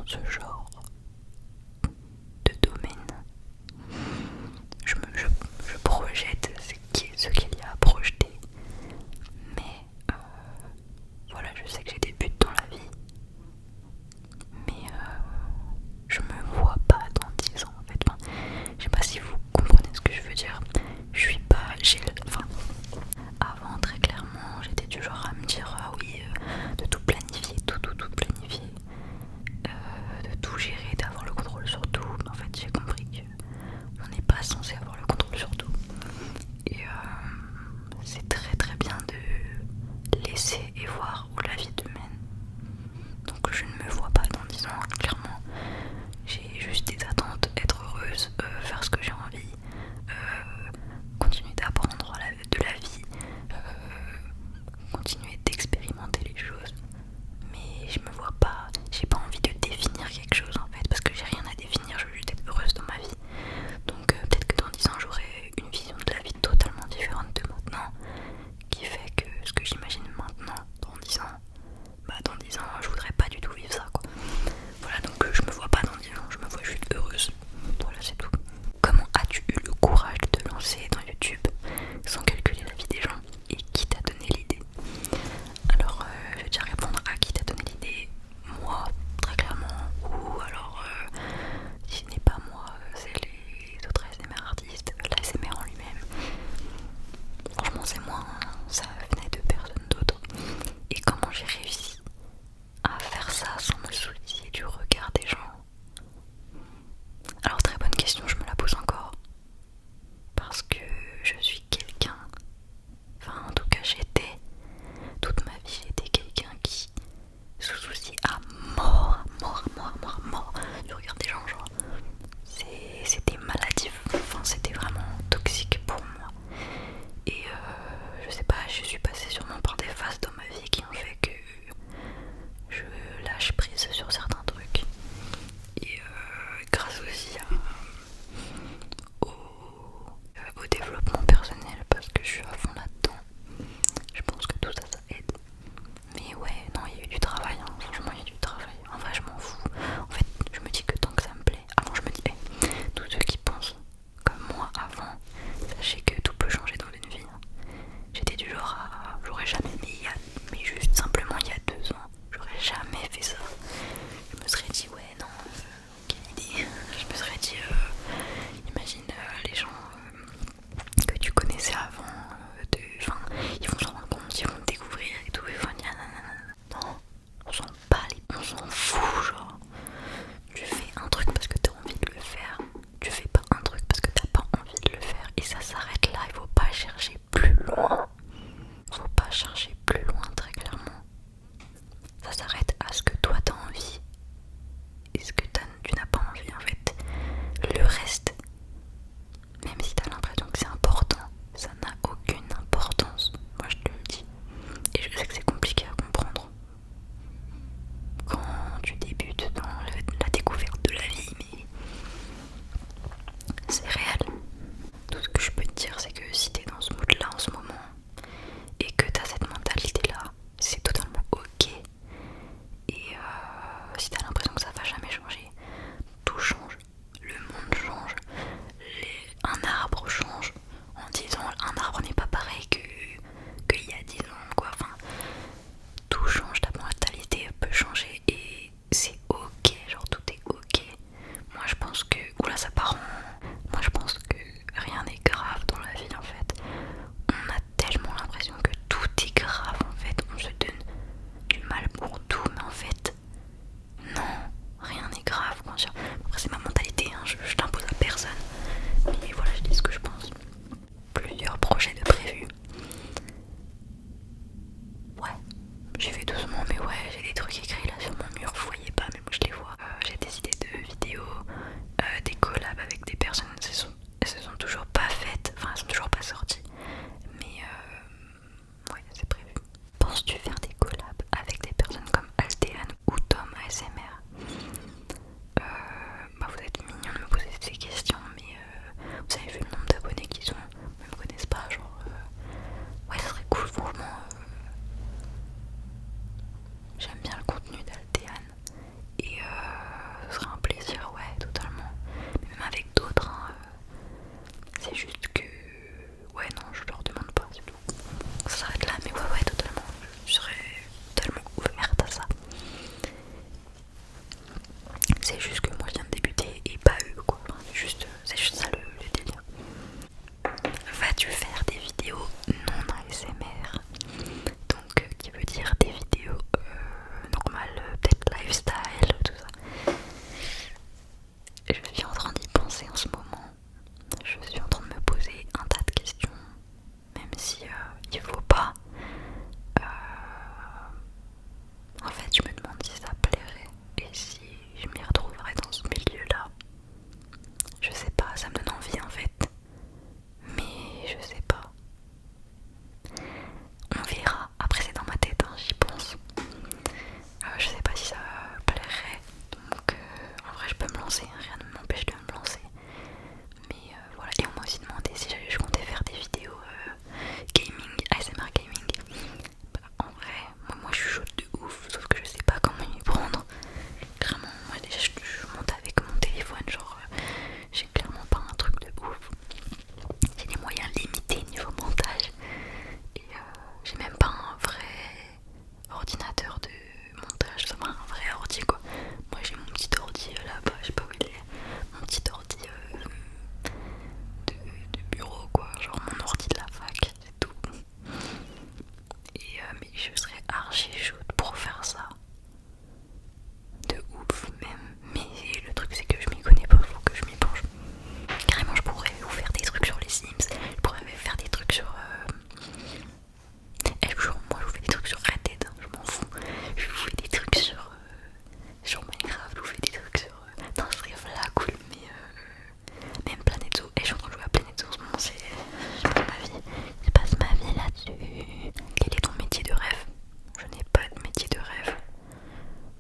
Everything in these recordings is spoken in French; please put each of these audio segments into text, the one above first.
ce genre de domaine. Je projette ce qu'il y a à projeter, mais voilà, je sais que j'ai des buts dans la vie, mais je me vois pas dans 10 ans en fait. Enfin, je sais pas si vous comprenez ce que je veux dire. Je suis pas. Enfin, avant, très clairement, j'étais du genre à me dire ah oui, de tout planifier, tout planifier, de tout lancer, rien ne m'empêche de me lancer. Mais voilà, et on m'a aussi demandé si je comptais faire des vidéos gaming, ASMR gaming. Bah, en vrai, moi je suis chaude de ouf, sauf que je sais pas comment y prendre. Clairement, moi déjà je monte avec mon téléphone, genre j'ai clairement pas un truc de ouf. J'ai des moyens limités niveau montage. Et j'ai même pas un vrai ordinateur de montage, ça va un vrai ordi quoi. Moi j'ai mon petit ordi là-bas, je sais pas où il est. Mon petit ordi de bureau quoi, genre mon ordi de la fac, c'est tout. Et mais je serais archi chaude pour faire ça. De ouf même. Mais le truc c'est que je m'y connais pas, faut que je m'y penche. Carrément je pourrais vous faire des trucs sur les Sims, je pourrais faire des trucs sur... moi je vous fais des trucs sur Red Dead, hein, je m'en fous. Je vous fais des trucs sur Minecraft, je vous fais des trucs sur... Non, ce serait là cool, mais même Planet Zoo. Et je suis en train de jouer à Planet Zoo en ce moment, je passe ma vie. Je passe ma vie là-dessus. Quel est ton métier de rêve? Je n'ai pas de métier de rêve.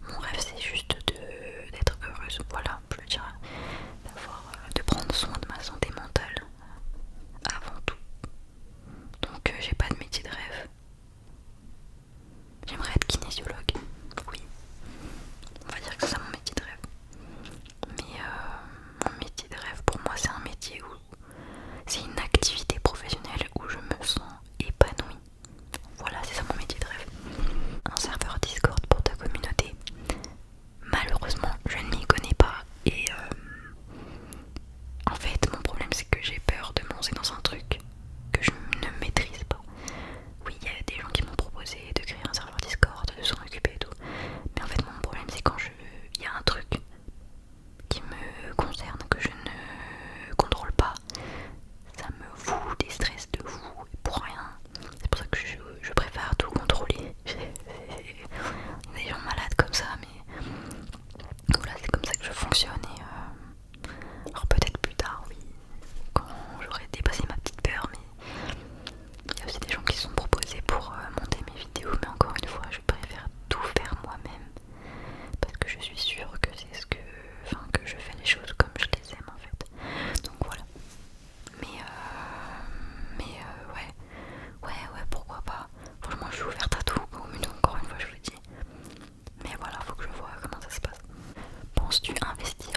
Mon rêve c'est juste d'être heureuse, voilà, je veux dire, de prendre soin de ma santé mentale avant tout. Donc j'ai pas de métier de rêve. J'aimerais être kinésiologue, oui. On va dire que c'est ça mon métier de rêve. Mais mon métier de rêve pour moi c'est un métier où c'est une activité professionnelle où je me sens épanouie. Voilà, c'est ça mon métier de rêve. Un serveur Discord pour ta communauté. Malheureusement, je ne m'y connais pas et en fait, mon problème c'est que j'ai peur de me lancer dans un truc que je ne maîtrise pas. Oui, il y a des gens qui m'ont proposé de créer un serveur Discord, de s'en occuper et tout. Mais en fait, mon problème c'est quand il y a un truc qui me concerne que je ne contrôle pas, ça me fout des stress de fou et pour rien. C'est pour ça que je préfère tout contrôler. Des gens malades comme ça, mais voilà, c'est comme ça que je fonctionne. Et alors peut-être plus tard, oui, quand j'aurai dépassé ma petite peur, mais il y a aussi des gens qui se sont proposés pour monter mes vidéos, mais encore une fois, je préfère tout faire moi-même parce que je suis sûre que c'est que je fais les choses comme je les aime en fait. Donc voilà. Ouais, pourquoi pas. Franchement, je suis ouverte à tout, encore une fois, je vous le dis. Mais voilà, faut que je vois comment ça se passe. Penses-tu investir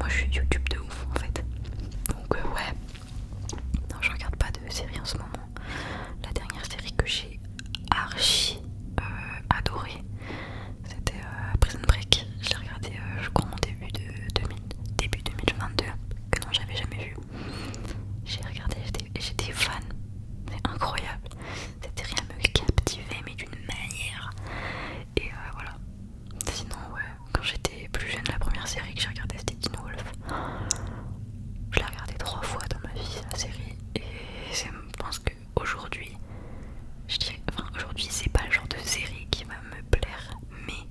je suis YouTube de ouf en fait. Donc ouais, non je regarde pas de série en ce moment. La dernière série que j'ai archi adorée, c'était Prison Break. Je l'ai regardé je crois en début 2022, que non j'avais jamais vu. J'ai regardé et j'étais fan. C'est incroyable. Cette série elle me captivait mais d'une manière. Et voilà. Sinon ouais, quand j'étais plus jeune, la première série que j'ai regardée c'était Teen Wolf. Je l'ai regardée 3 fois dans ma vie la série. Et je pense que aujourd'hui, aujourd'hui c'est pas le genre de série qui va me plaire, mais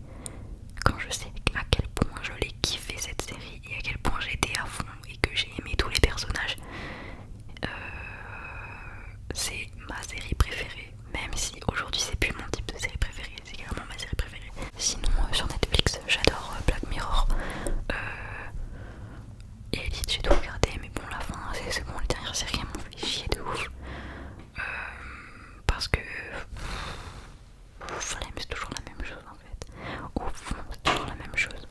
quand je sais à quel point je l'ai kiffé cette série et à quel point j'étais à fond et que j'ai aimé tous les personnages, c'est ma série préférée. Même si aujourd'hui c'est plus mon type de série préférée, c'est également ma série préférée. Sinon sur Netflix j'adore Black Mirror. Et Elite j'ai tout regardé, mais bon la fin c'est bon, les dernières séries elles m'ont fait chier de ouf. Parce que flemme c'est toujours la même chose en fait. Au fond c'est toujours la même chose.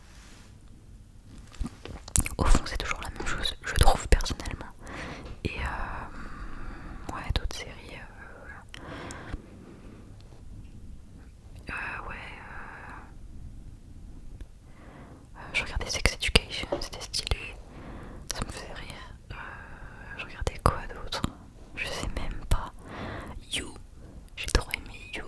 Au fond c'est toujours la même chose, je trouve personnellement. Et ouais, d'autres séries. Ouais. Je regardais Sex Education, c'était stylé. Ça me faisait rire. Je regardais quoi d'autre? Je sais même pas. You. J'ai trop aimé You.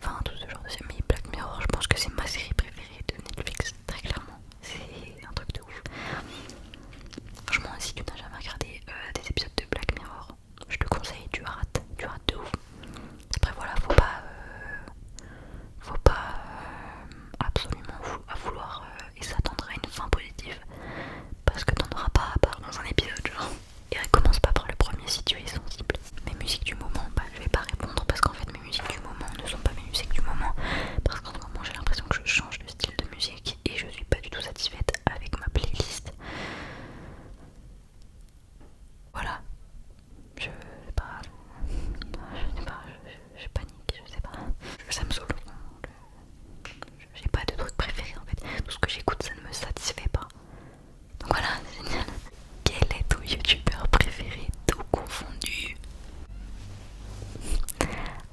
Enfin, tout ce genre de séries. Mais Black Mirror, je pense que c'est ma série préférée de Netflix, très clairement. C'est un truc de ouf. Franchement, si tu n'as jamais regardé des épisodes de Black Mirror, je te conseille, tu rates de ouf. Après voilà, faut pas absolument à vouloir et s'attendre à une fin positive, parce que t'en auras pas à part dans un épisode genre. Et elle commence pas par le premier si tu es sensible. Mes musiques du moment, bah je vais pas répondre parce qu'en fait mes musiques du moment ne sont pas mes musiques du moment, parce qu'en ce moment j'ai l'impression que je change de style de musique et je suis pas du tout satisfaite avec ma playlist. Voilà, je sais pas, je panique, je sais pas, ça me saoule. J'ai pas de truc préféré en fait, tout ce que j'écoute ça ne me satisfait pas. Donc voilà, c'est génial. Quel est ton youtubeur préféré, tout confondu?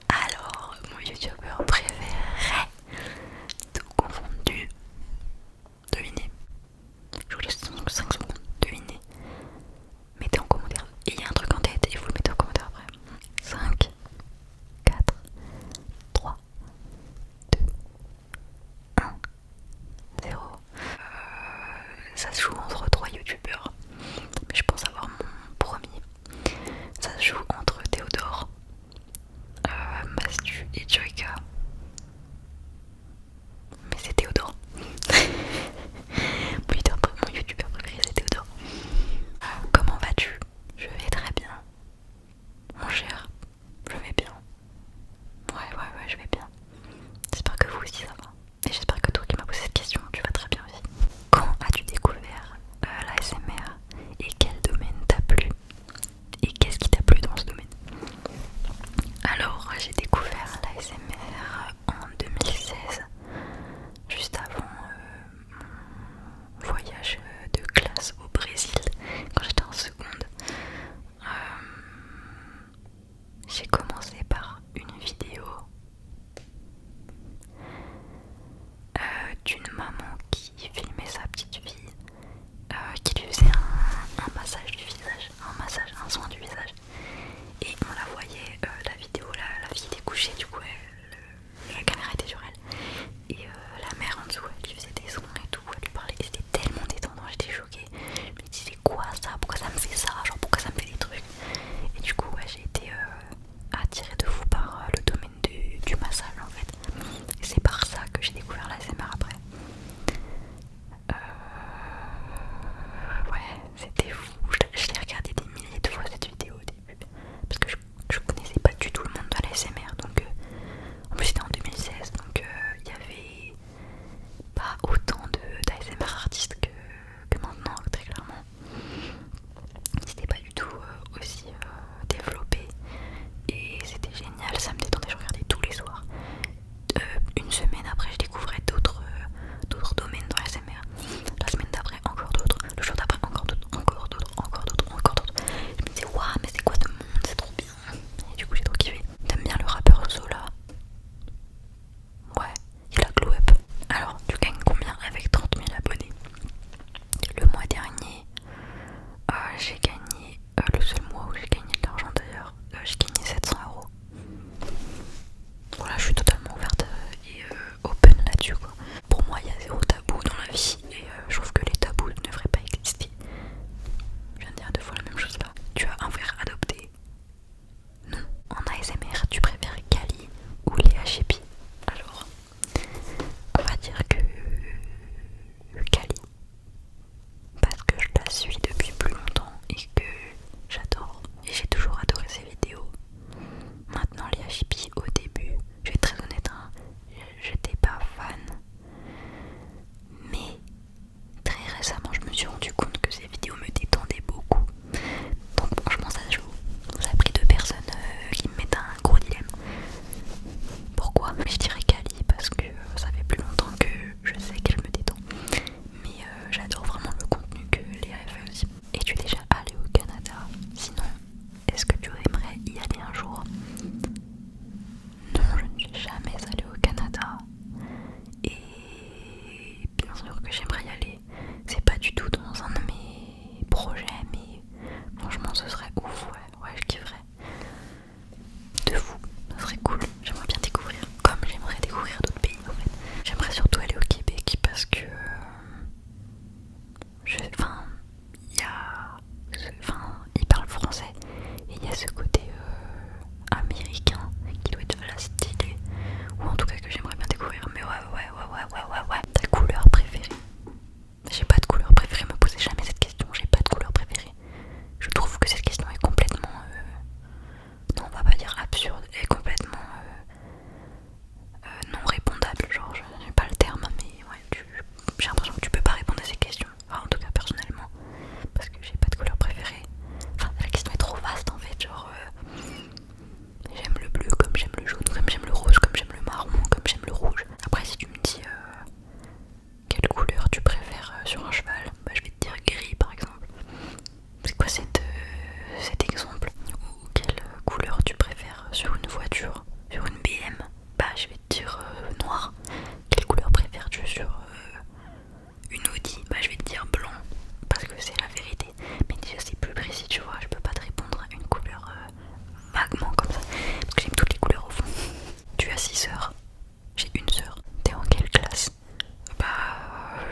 Alors, mon youtubeur préféré, tout confondu, devinez. Je vous laisse 5 secondes, devinez. Mettez en commentaire. Et il y a un truc en tête et vous le mettez en commentaire après. 5, 4, 3, 2, 1, 0. Ça se joue entre 3 youtubeurs. Mais je pense avoir mon premier. Ça se joue entre Théodore, Mastu et Joyka. Mais c'est Théodore. Mon youtubeur préféré c'est Théodore. Comment vas-tu? Je vais très bien. Mon cher, je vais bien. Ouais, je vais bien. J'espère que vous aussi ça va. Et j'espère que toi qui m'as posé cette question, tu vas très bien aussi. Quand as-tu découvert l'ASMR? sur un cheval, bah, je vais te dire gris par exemple. C'est quoi cet exemple? Ou quelle couleur tu préfères sur une voiture, sur une BM? Bah je vais te dire noir. Quelle couleur préfères-tu sur une Audi? Bah je vais te dire blanc, parce que c'est la vérité. Mais déjà c'est plus précis, tu vois, je peux pas te répondre à une couleur vaguement comme ça, parce que j'aime toutes les couleurs au fond. Tu as 6 sœurs? J'ai une sœur. T'es en quelle classe? Bah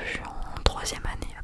je suis en 3ème année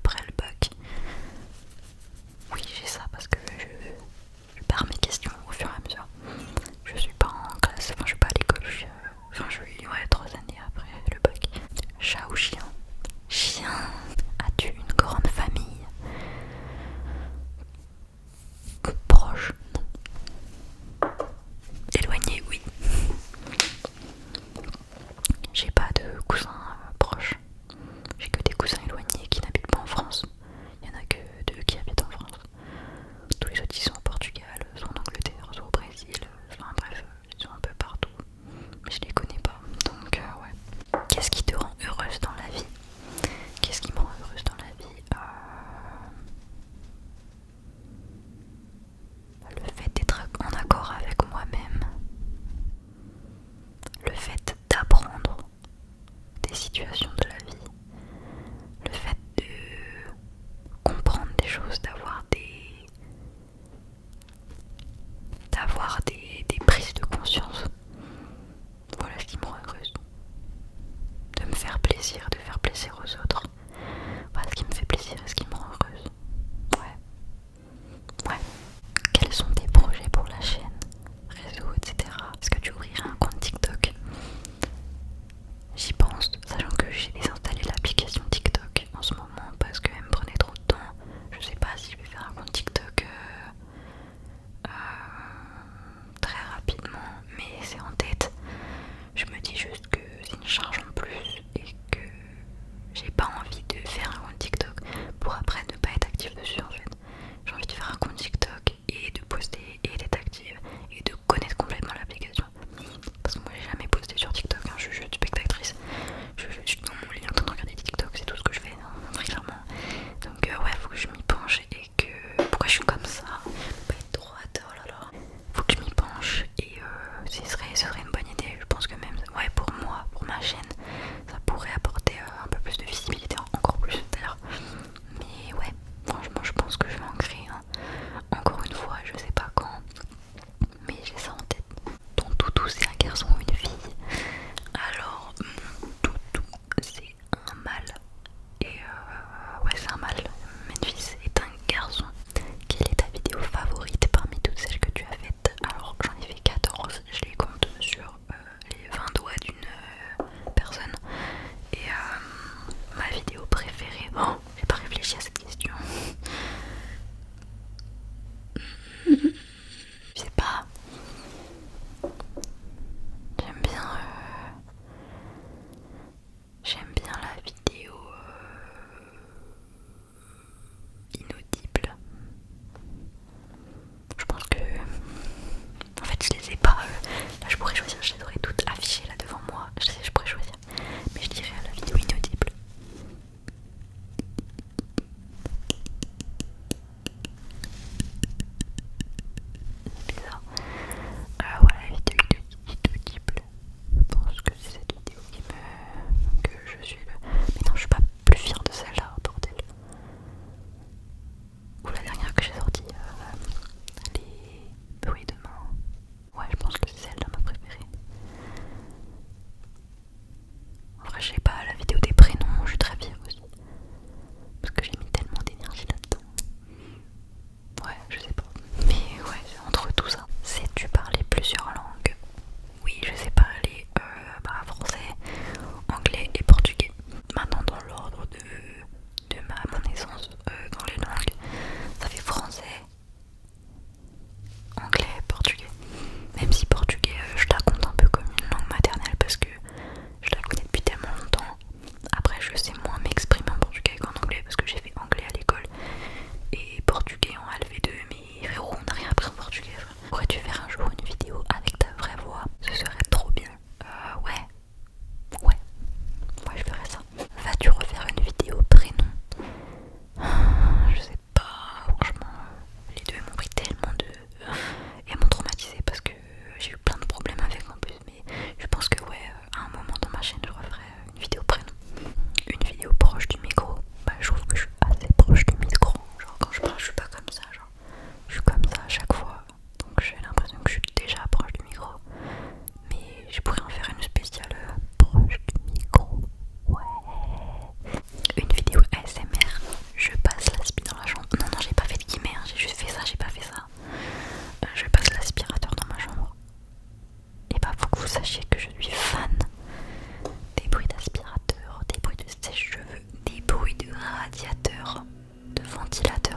radiateur, de ventilateur.